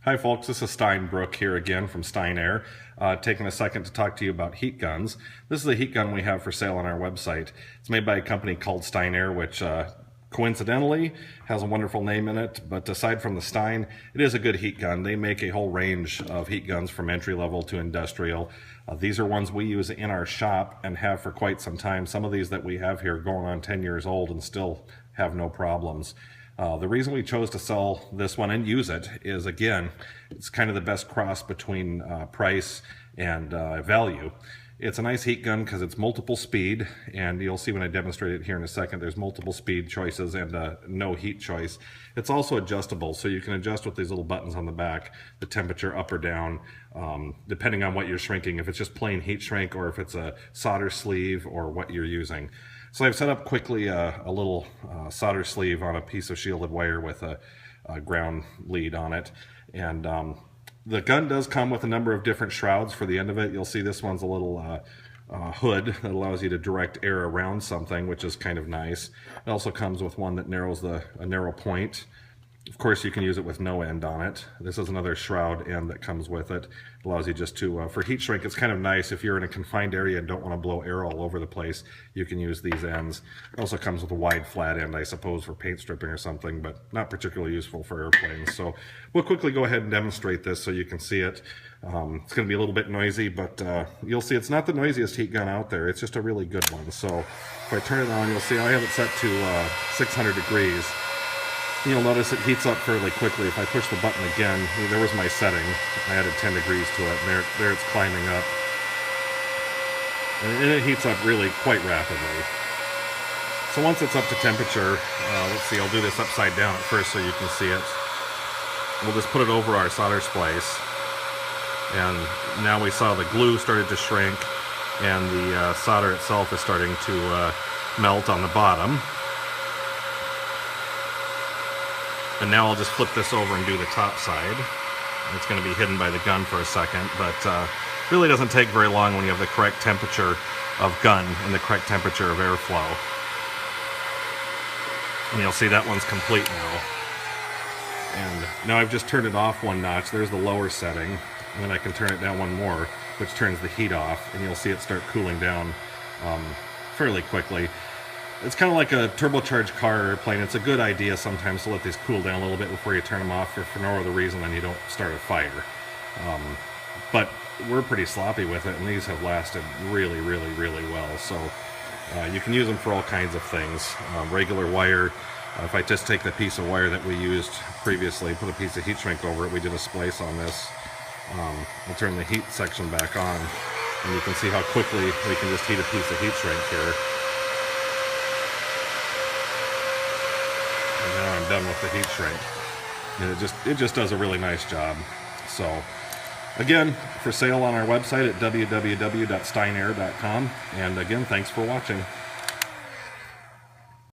Hi folks, this is Steinbrook here again from Steinel, taking a second to talk to you about heat guns. This is a heat gun we have for sale on our website. It's made by a company called Steinel, which coincidentally has a wonderful name in it, but aside from the Stein, it is a good heat gun. They make a whole range of heat guns from entry level to industrial. These are ones we use in our shop and have for quite some time. Some of these that we have here going on 10 years old and still have no problems. The reason we chose to sell this one and use it is, again, it's kind of the best cross between price and value. It's a nice heat gun because it's multiple speed, and you'll see when I demonstrate it here in a second, there's multiple speed choices and no heat choice. It's also adjustable, so you can adjust with these little buttons on the back, the temperature up or down, depending on what you're shrinking, if it's just plain heat shrink or if it's a solder sleeve or what you're using. So I've set up quickly a little solder sleeve on a piece of shielded wire with a ground lead on it. And the gun does come with a number of different shrouds for the end of it. You'll see this one's a little hood that allows you to direct air around something, which is kind of nice. It also comes with one that narrows a narrow point. Of course, you can use it with no end on it. This is another shroud end that comes with it. It allows you just to, for heat shrink, it's kind of nice if you're in a confined area and don't want to blow air all over the place, you can use these ends. It also comes with a wide flat end, I suppose, for paint stripping or something, but not particularly useful for airplanes. So we'll quickly go ahead and demonstrate this so you can see it. It's going to be a little bit noisy, but you'll see it's not the noisiest heat gun out there. It's just a really good one. So if I turn it on, you'll see I have it set to 600 degrees. You'll notice it heats up fairly quickly. If I push the button again, there was my setting. I added 10 degrees to it, and there it's climbing up. And it heats up really quite rapidly. So once it's up to temperature, let's see, I'll do this upside down at first so you can see it. We'll just put it over our solder splice. And now we saw the glue started to shrink, and the solder itself is starting to melt on the bottom. And now I'll just flip this over and do the top side. It's going to be hidden by the gun for a second, but really doesn't take very long when you have the correct temperature of gun and the correct temperature of airflow. And you'll see that one's complete now. And now I've just turned it off one notch. There's the lower setting. And then I can turn it down one more, which turns the heat off. And you'll see it start cooling down fairly quickly. It's kind of like a turbocharged car or airplane. It's a good idea sometimes to let these cool down a little bit before you turn them off for no other reason than you don't start a fire. But we're pretty sloppy with it, and these have lasted really, really, really well. So you can use them for all kinds of things. Regular wire. If I just take the piece of wire that we used previously, put a piece of heat shrink over it, we did a splice on this. I'll turn the heat section back on, and you can see how quickly we can just heat a piece of heat shrink here. And now I'm done with the heat shrink. And it just does a really nice job. So again, for sale on our website at www.steinair.com. And again, thanks for watching.